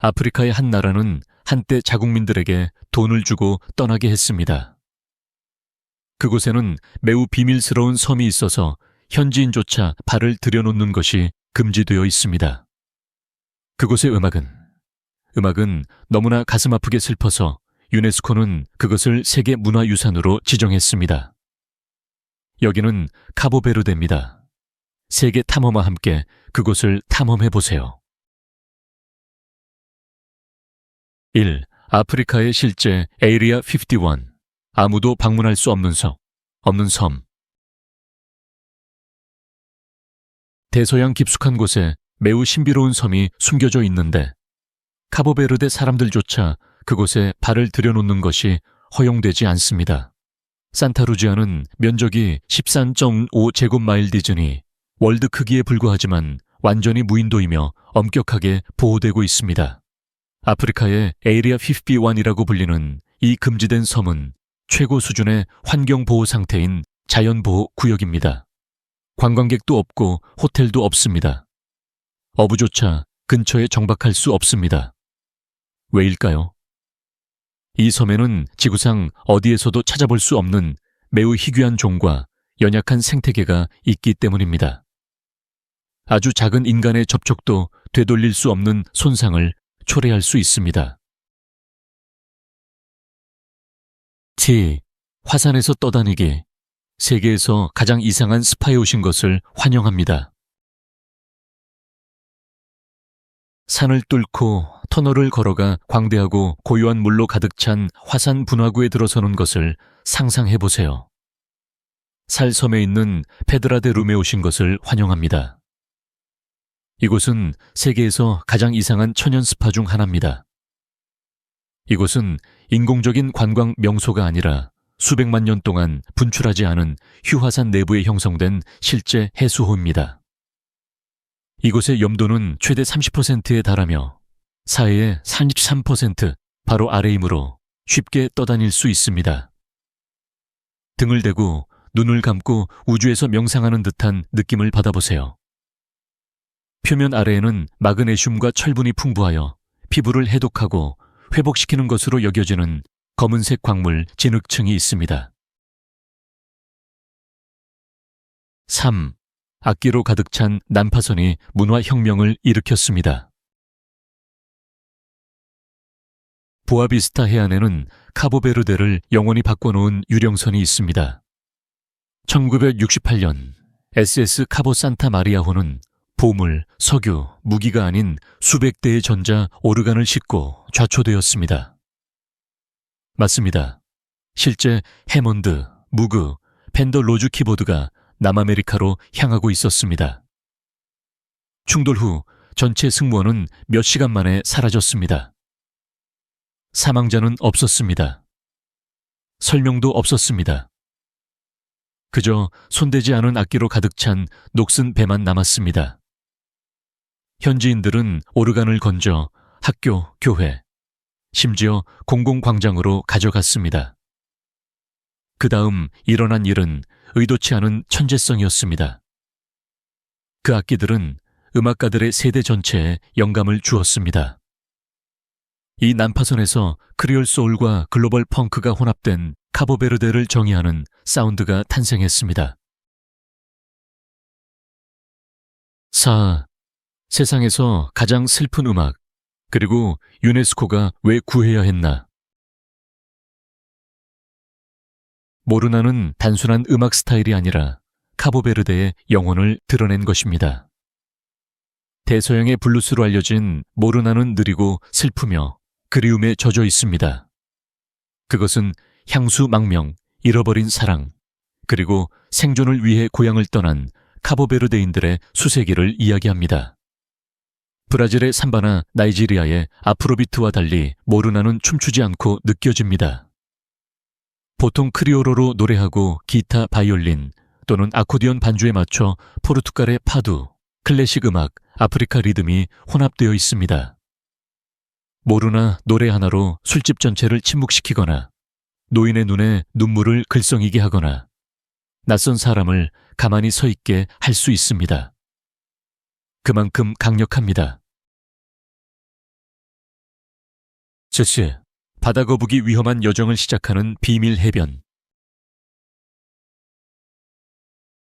아프리카의 한 나라는 한때 자국민들에게 돈을 주고 떠나게 했습니다. 그곳에는 매우 비밀스러운 섬이 있어서 현지인조차 발을 들여놓는 것이 금지되어 있습니다. 그곳의 음악은 너무나 가슴 아프게 슬퍼서 유네스코는 그것을 세계 문화유산으로 지정했습니다. 여기는 카보베르데입니다. 세계 탐험과 함께 그곳을 탐험해 보세요. 1. 아프리카의 실제 에이리아 51. 아무도 방문할 수 없는 섬. 대서양 깊숙한 곳에 매우 신비로운 섬이 숨겨져 있는데 카보베르데 사람들조차 그곳에 발을 들여놓는 것이 허용되지 않습니다. 산타루지아는 면적이 13.5제곱마일 디즈니, 월드 크기에 불과하지만 완전히 무인도이며 엄격하게 보호되고 있습니다. 아프리카의 에이리아 51이라고 불리는 이 금지된 섬은 최고 수준의 환경보호 상태인 자연보호구역입니다. 관광객도 없고 호텔도 없습니다. 어부조차 근처에 정박할 수 없습니다. 왜일까요? 이 섬에는 지구상 어디에서도 찾아볼 수 없는 매우 희귀한 종과 연약한 생태계가 있기 때문입니다. 아주 작은 인간의 접촉도 되돌릴 수 없는 손상을 초래할 수 있습니다. T. 화산에서 떠다니기. 세계에서 가장 이상한 스파에 오신 것을 환영합니다. 산을 뚫고 터널을 걸어가 광대하고 고요한 물로 가득 찬 화산 분화구에 들어서는 것을 상상해 보세요. 살섬에 있는 페드라데 룸에 오신 것을 환영합니다. 이곳은 세계에서 가장 이상한 천연 스파 중 하나입니다. 이곳은 인공적인 관광 명소가 아니라 수백만 년 동안 분출하지 않은 휴화산 내부에 형성된 실제 해수호입니다. 이곳의 염도는 최대 30%에 달하며 사해의 33% 바로 아래이므로 쉽게 떠다닐 수 있습니다. 등을 대고 눈을 감고 우주에서 명상하는 듯한 느낌을 받아보세요. 표면 아래에는 마그네슘과 철분이 풍부하여 피부를 해독하고 회복시키는 것으로 여겨지는 검은색 광물 진흙층이 있습니다. 3. 악기로 가득 찬 난파선이 문화혁명을 일으켰습니다. 보아비스타 해안에는 카보베르데를 영원히 바꿔놓은 유령선이 있습니다. 1968년 SS 카보 산타 마리아호는 보물, 석유, 무기가 아닌 수백 대의 전자 오르간을 싣고 좌초되었습니다. 맞습니다. 실제 해먼드, 무그, 펜더 로즈 키보드가 남아메리카로 향하고 있었습니다. 충돌 후 전체 승무원은 몇 시간 만에 사라졌습니다. 사망자는 없었습니다. 설명도 없었습니다. 그저 손대지 않은 악기로 가득 찬 녹슨 배만 남았습니다. 현지인들은 오르간을 건져 학교, 교회, 심지어 공공광장으로 가져갔습니다. 그 다음 일어난 일은 의도치 않은 천재성이었습니다. 그 악기들은 음악가들의 세대 전체에 영감을 주었습니다. 이 난파선에서 크리올 소울과 글로벌 펑크가 혼합된 카보베르데를 정의하는 사운드가 탄생했습니다. 4. 세상에서 가장 슬픈 음악, 그리고 유네스코가 왜 구해야 했나? 모르나는 단순한 음악 스타일이 아니라 카보베르데의 영혼을 드러낸 것입니다. 대서양의 블루스로 알려진 모르나는 느리고 슬프며 그리움에 젖어 있습니다. 그것은 향수 망명, 잃어버린 사랑, 그리고 생존을 위해 고향을 떠난 카보베르데인들의 수세기를 이야기합니다. 브라질의 삼바나 나이지리아의 아프로비트와 달리 모르나는 춤추지 않고 느껴집니다. 보통 크리오로로 노래하고 기타, 바이올린 또는 아코디언 반주에 맞춰 포르투갈의 파두, 클래식 음악, 아프리카 리듬이 혼합되어 있습니다. 모르나 노래 하나로 술집 전체를 침묵시키거나 노인의 눈에 눈물을 글썽이게 하거나 낯선 사람을 가만히 서 있게 할 수 있습니다. 그만큼 강력합니다. 제시, 바다 거북이 위험한 여정을 시작하는 비밀 해변.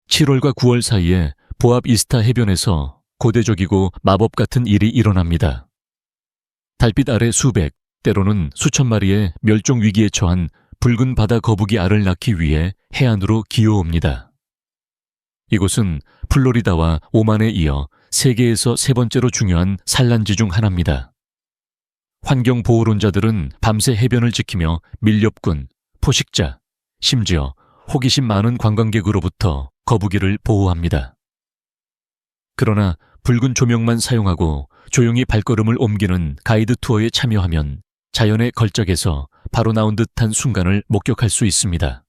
7월과 9월 사이에 보압 이스타 해변에서 고대적이고 마법 같은 일이 일어납니다. 달빛 아래 수백, 때로는 수천 마리의 멸종 위기에 처한 붉은 바다 거북이 알을 낳기 위해 해안으로 기어옵니다. 이곳은 플로리다와 오만에 이어 세계에서 세 번째로 중요한 산란지 중 하나입니다. 환경보호론자들은 밤새 해변을 지키며 밀렵꾼, 포식자, 심지어 호기심 많은 관광객으로부터 거북이를 보호합니다. 그러나 붉은 조명만 사용하고 조용히 발걸음을 옮기는 가이드 투어에 참여하면 자연의 걸작에서 바로 나온 듯한 순간을 목격할 수 있습니다.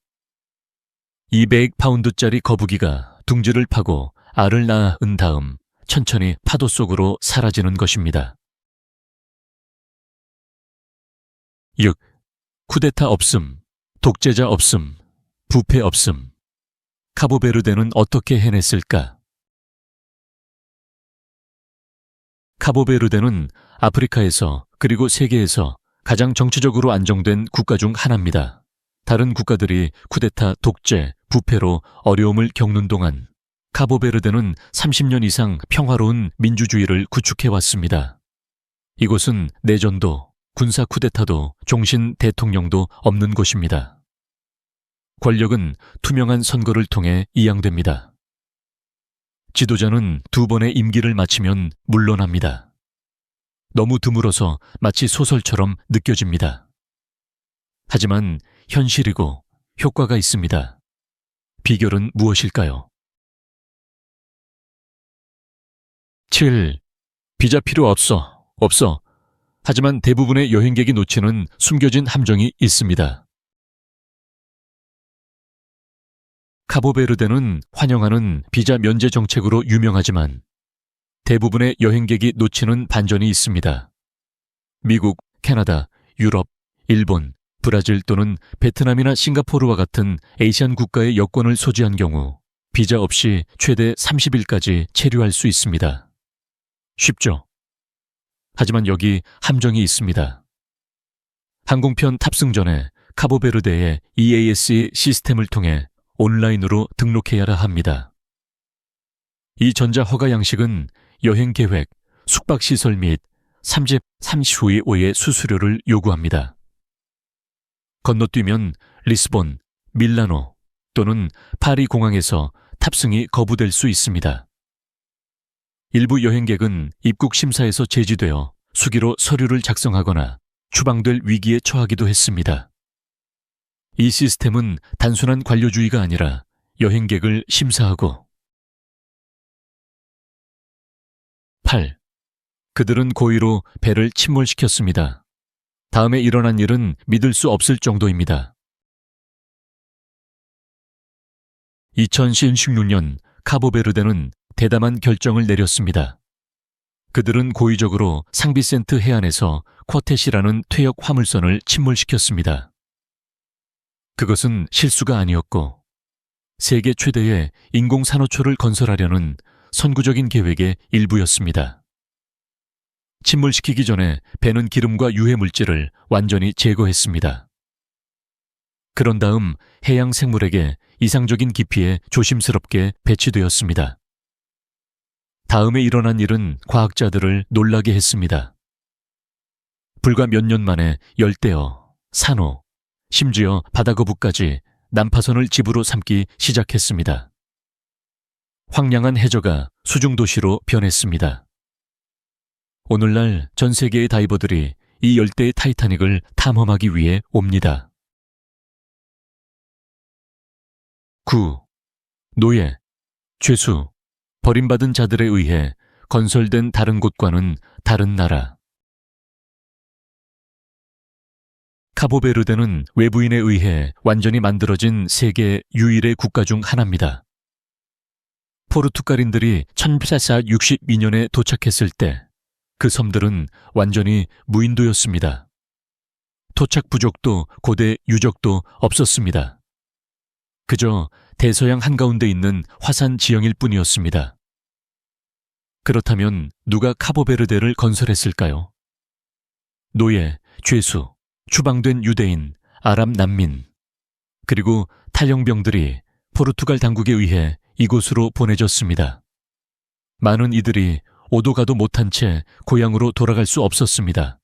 200파운드짜리 거북이가 둥지를 파고 알을 낳은 다음 천천히 파도 속으로 사라지는 것입니다. 6. 쿠데타 없음, 독재자 없음, 부패 없음. 카보베르데는 어떻게 해냈을까? 카보베르데는 아프리카에서 그리고 세계에서 가장 정치적으로 안정된 국가 중 하나입니다. 다른 국가들이 쿠데타, 독재, 부패로 어려움을 겪는 동안 카보베르데는 30년 이상 평화로운 민주주의를 구축해왔습니다. 이곳은 내전도, 군사 쿠데타도, 종신 대통령도 없는 곳입니다. 권력은 투명한 선거를 통해 이양됩니다. 지도자는 2번의 임기를 마치면 물러납니다. 너무 드물어서 마치 소설처럼 느껴집니다. 하지만 현실이고 효과가 있습니다. 비결은 무엇일까요? 7. 비자 필요 없어. 하지만 대부분의 여행객이 놓치는 숨겨진 함정이 있습니다. 카보베르데는 환영하는 비자 면제 정책으로 유명하지만 대부분의 여행객이 놓치는 반전이 있습니다. 미국, 캐나다, 유럽, 일본, 브라질 또는 베트남이나 싱가포르와 같은 아시안 국가의 여권을 소지한 경우 비자 없이 최대 30일까지 체류할 수 있습니다. 쉽죠? 하지만 여기 함정이 있습니다. 항공편 탑승 전에 카보베르데의 EAS 시스템을 통해 온라인으로 등록해야 합니다. 이 전자허가 양식은 여행 계획, 숙박시설 및 3집 30후의 수수료를 요구합니다. 건너뛰면 리스본, 밀라노 또는 파리 공항에서 탑승이 거부될 수 있습니다. 일부 여행객은 입국 심사에서 제지되어 수기로 서류를 작성하거나 추방될 위기에 처하기도 했습니다. 이 시스템은 단순한 관료주의가 아니라 여행객을 심사하고 8. 그들은 고의로 배를 침몰시켰습니다. 다음에 일어난 일은 믿을 수 없을 정도입니다. 2016년 카보베르데는 대담한 결정을 내렸습니다. 그들은 고의적으로 상비센트 해안에서 쿼텟이라는 퇴역 화물선을 침몰시켰습니다. 그것은 실수가 아니었고 세계 최대의 인공산호초를 건설하려는 선구적인 계획의 일부였습니다. 침몰시키기 전에 배는 기름과 유해물질을 완전히 제거했습니다. 그런 다음 해양 생물에게 이상적인 깊이에 조심스럽게 배치되었습니다. 다음에 일어난 일은 과학자들을 놀라게 했습니다. 불과 몇 년 만에 열대어, 산호, 심지어 바다거북까지 난파선을 집으로 삼기 시작했습니다. 황량한 해저가 수중도시로 변했습니다. 오늘날 전 세계의 다이버들이 이 열대의 타이타닉을 탐험하기 위해 옵니다. 9. 노예, 죄수, 버림받은 자들에 의해 건설된 다른 곳과는 다른 나라. 카보베르데는 외부인에 의해 완전히 만들어진 세계 유일의 국가 중 하나입니다. 포르투갈인들이 1462년에 도착했을 때 그 섬들은 완전히 무인도였습니다. 토착 부족도 고대 유적도 없었습니다. 그저 대서양 한가운데 있는 화산 지형일 뿐이었습니다. 그렇다면 누가 카보베르데를 건설했을까요? 노예, 죄수, 추방된 유대인, 아랍 난민, 그리고 탈영병들이 포르투갈 당국에 의해 이곳으로 보내졌습니다. 많은 이들이 오도 가도 못한 채 고향으로 돌아갈 수 없었습니다.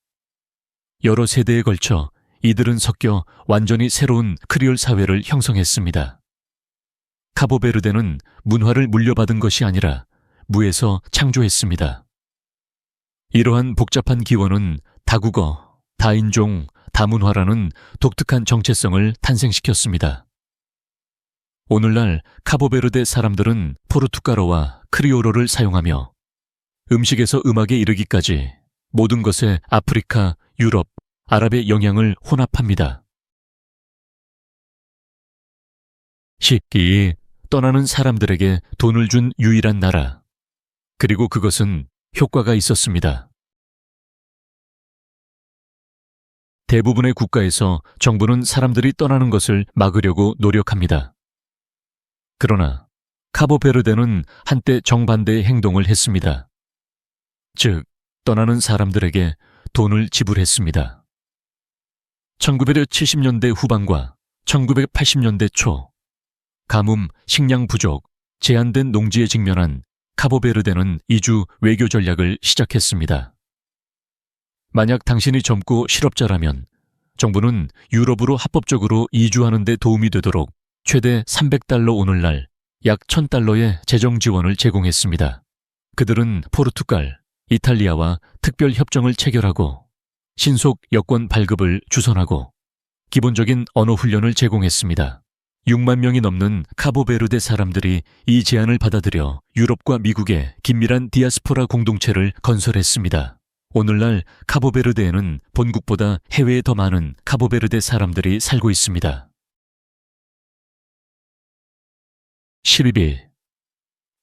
여러 세대에 걸쳐 이들은 섞여 완전히 새로운 크리올 사회를 형성했습니다. 카보베르데는 문화를 물려받은 것이 아니라 무에서 창조했습니다. 이러한 복잡한 기원은 다국어, 다인종, 다문화라는 독특한 정체성을 탄생시켰습니다. 오늘날 카보베르데 사람들은 포르투갈어와 크리오로를 사용하며 음식에서 음악에 이르기까지 모든 것에 아프리카, 유럽, 아랍의 영향을 혼합합니다. 식기, 떠나는 사람들에게 돈을 준 유일한 나라. 그리고 그것은 효과가 있었습니다. 대부분의 국가에서 정부는 사람들이 떠나는 것을 막으려고 노력합니다. 그러나 카보베르데는 한때 정반대의 행동을 했습니다. 즉, 떠나는 사람들에게 돈을 지불했습니다. 1970년대 후반과 1980년대 초, 가뭄, 식량 부족, 제한된 농지에 직면한 카보베르데는 이주 외교 전략을 시작했습니다. 만약 당신이 젊고 실업자라면 정부는 유럽으로 합법적으로 이주하는 데 도움이 되도록 최대 300달러 오늘날 약 1000달러의 재정 지원을 제공했습니다. 그들은 포르투갈, 이탈리아와 특별 협정을 체결하고 신속 여권 발급을 주선하고 기본적인 언어 훈련을 제공했습니다. 6만 명이 넘는 카보베르데 사람들이 이 제안을 받아들여 유럽과 미국의 긴밀한 디아스포라 공동체를 건설했습니다. 오늘날 카보베르데에는 본국보다 해외에 더 많은 카보베르데 사람들이 살고 있습니다. 12.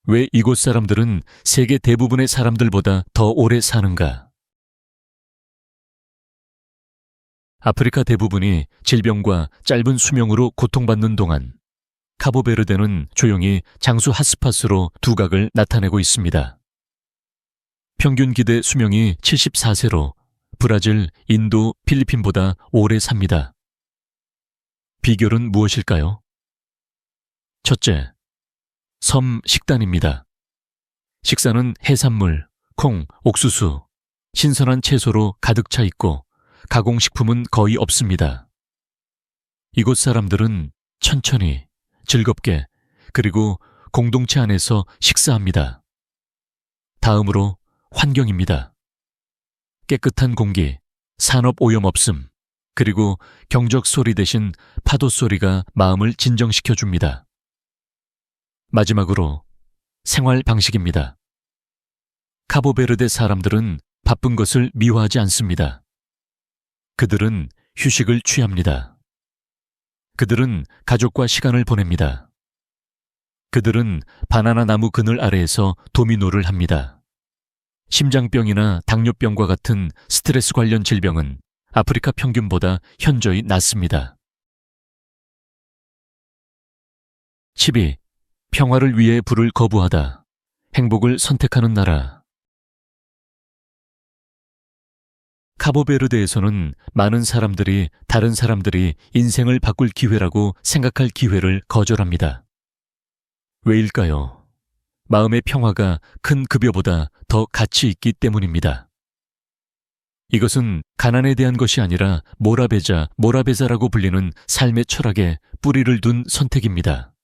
왜 이곳 사람들은 세계 대부분의 사람들보다 더 오래 사는가? 아프리카 대부분이 질병과 짧은 수명으로 고통받는 동안 카보베르데는 조용히 장수 핫스팟으로 두각을 나타내고 있습니다. 평균 기대 수명이 74세로 브라질, 인도, 필리핀보다 오래 삽니다. 비결은 무엇일까요? 첫째, 섬 식단입니다. 식사는 해산물, 콩, 옥수수, 신선한 채소로 가득 차 있고 가공식품은 거의 없습니다. 이곳 사람들은 천천히, 즐겁게, 그리고 공동체 안에서 식사합니다. 다음으로 환경입니다. 깨끗한 공기, 산업 오염 없음, 그리고 경적 소리 대신 파도 소리가 마음을 진정시켜줍니다. 마지막으로 생활 방식입니다. 카보베르데 사람들은 바쁜 것을 미워하지 않습니다. 그들은 휴식을 취합니다. 그들은 가족과 시간을 보냅니다. 그들은 바나나 나무 그늘 아래에서 도미노를 합니다. 심장병이나 당뇨병과 같은 스트레스 관련 질병은 아프리카 평균보다 현저히 낮습니다. 12. 평화를 위해 불을 거부하다. 행복을 선택하는 나라. 카보베르데에서는 많은 사람들이 다른 사람들이 인생을 바꿀 기회라고 생각할 기회를 거절합니다. 왜일까요? 마음의 평화가 큰 급여보다 더 가치 있기 때문입니다. 이것은 가난에 대한 것이 아니라 모라베자라고 불리는 삶의 철학에 뿌리를 둔 선택입니다.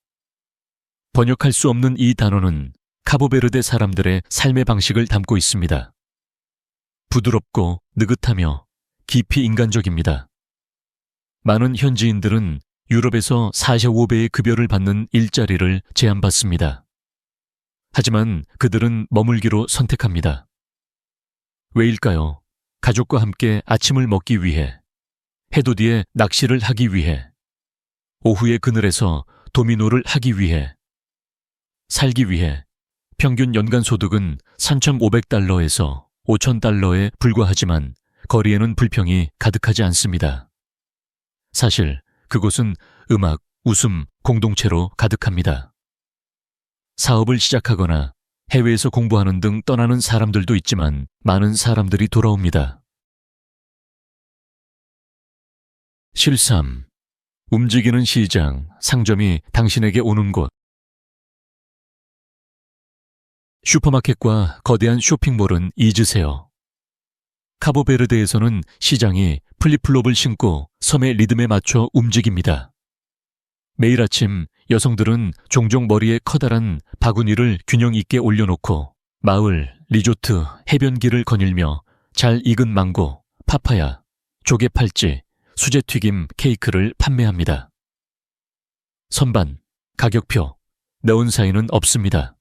번역할 수 없는 이 단어는 카보베르데 사람들의 삶의 방식을 담고 있습니다. 부드럽고 느긋하며 깊이 인간적입니다. 많은 현지인들은 유럽에서 45배의 급여를 받는 일자리를 제안받습니다. 하지만 그들은 머물기로 선택합니다. 왜일까요? 가족과 함께 아침을 먹기 위해, 해돋 뒤에 낚시를 하기 위해, 오후의 그늘에서 도미노를 하기 위해, 살기 위해. 평균 연간 소득은 3,500달러에서 5,000달러에 불과하지만 거리에는 불평이 가득하지 않습니다. 사실 그곳은 음악, 웃음, 공동체로 가득합니다. 사업을 시작하거나 해외에서 공부하는 등 떠나는 사람들도 있지만 많은 사람들이 돌아옵니다. 실삼. 움직이는 시장, 상점이 당신에게 오는 곳. 슈퍼마켓과 거대한 쇼핑몰은 잊으세요. 카보베르데에서는 시장이 플립플롭을 신고 섬의 리듬에 맞춰 움직입니다. 매일 아침 여성들은 종종 머리에 커다란 바구니를 균형 있게 올려놓고 마을, 리조트, 해변길을 거닐며 잘 익은 망고, 파파야, 조개 팔찌, 수제튀김 케이크를 판매합니다. 선반, 가격표, 넣은 사이는 없습니다.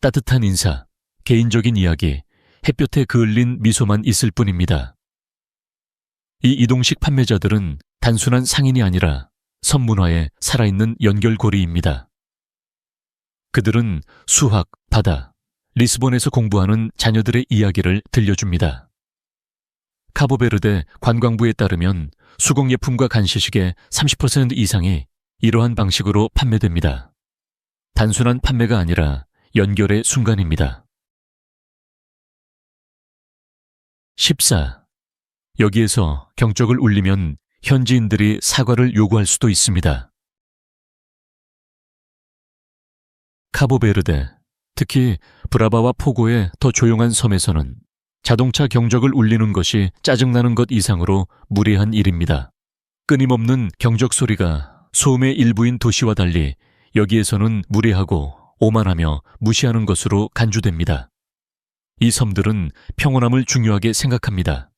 따뜻한 인사, 개인적인 이야기, 햇볕에 그을린 미소만 있을 뿐입니다. 이 이동식 판매자들은 단순한 상인이 아니라 섬 문화의 살아있는 연결고리입니다. 그들은 수학, 바다, 리스본에서 공부하는 자녀들의 이야기를 들려줍니다. 카보베르데 관광부에 따르면 수공예품과 간시식의 30% 이상이 이러한 방식으로 판매됩니다. 단순한 판매가 아니라 연결의 순간입니다. 14. 여기에서 경적을 울리면 현지인들이 사과를 요구할 수도 있습니다. 카보베르데, 특히 브라바와 포고의 더 조용한 섬에서는 자동차 경적을 울리는 것이 짜증나는 것 이상으로 무례한 일입니다. 끊임없는 경적 소리가 소음의 일부인 도시와 달리 여기에서는 무례하고 오만하며 무시하는 것으로 간주됩니다. 이 섬들은 평온함을 중요하게 생각합니다.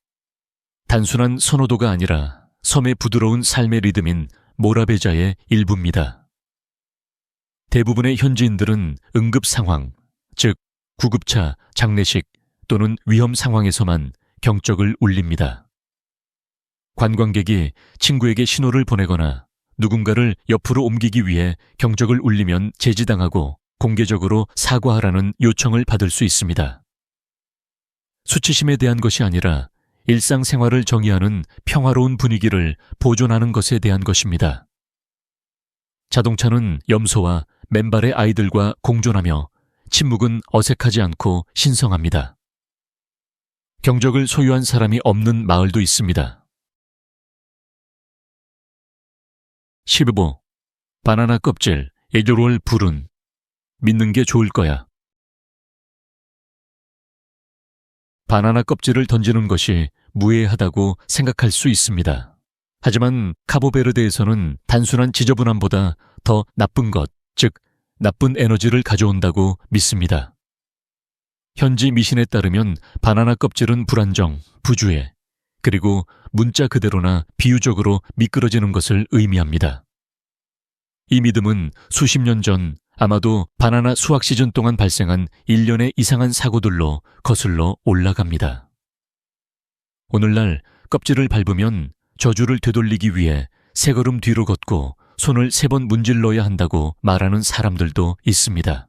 단순한 선호도가 아니라 섬의 부드러운 삶의 리듬인 모라베자의 일부입니다. 대부분의 현지인들은 응급 상황, 즉 구급차, 장례식 또는 위험 상황에서만 경적을 울립니다. 관광객이 친구에게 신호를 보내거나 누군가를 옆으로 옮기기 위해 경적을 울리면 제지당하고 공개적으로 사과하라는 요청을 받을 수 있습니다. 수치심에 대한 것이 아니라 일상생활을 정의하는 평화로운 분위기를 보존하는 것에 대한 것입니다. 자동차는 염소와 맨발의 아이들과 공존하며 침묵은 어색하지 않고 신성합니다. 경적을 소유한 사람이 없는 마을도 있습니다. 15. 바나나 껍질, 에듀롤 불운. 믿는 게 좋을 거야. 바나나 껍질을 던지는 것이 무해하다고 생각할 수 있습니다. 하지만 카보베르데에서는 단순한 지저분함보다 더 나쁜 것, 즉 나쁜 에너지를 가져온다고 믿습니다. 현지 미신에 따르면 바나나 껍질은 불안정, 부주의, 그리고 문자 그대로나 비유적으로 미끄러지는 것을 의미합니다. 이 믿음은 수십 년 전 아마도 바나나 수확 시즌 동안 발생한 일련의 이상한 사고들로 거슬러 올라갑니다. 오늘날 껍질을 밟으면 저주를 되돌리기 위해 세 걸음 뒤로 걷고 손을 3번 문질러야 한다고 말하는 사람들도 있습니다.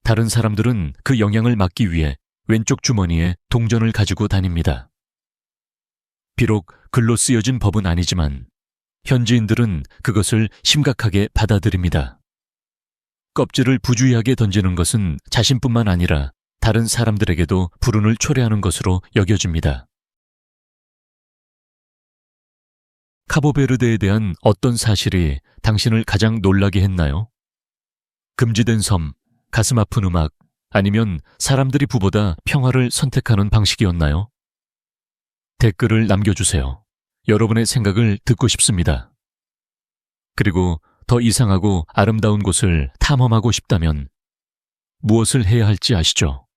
다른 사람들은 그 영향을 막기 위해 왼쪽 주머니에 동전을 가지고 다닙니다. 비록 글로 쓰여진 법은 아니지만 현지인들은 그것을 심각하게 받아들입니다. 껍질을 부주의하게 던지는 것은 자신뿐만 아니라 다른 사람들에게도 불운을 초래하는 것으로 여겨집니다. 카보베르데에 대한 어떤 사실이 당신을 가장 놀라게 했나요? 금지된 섬, 가슴 아픈 음악, 아니면 사람들이 부보다 평화를 선택하는 방식이었나요? 댓글을 남겨주세요. 여러분의 생각을 듣고 싶습니다. 그리고 더 이상하고 아름다운 곳을 탐험하고 싶다면 무엇을 해야 할지 아시죠?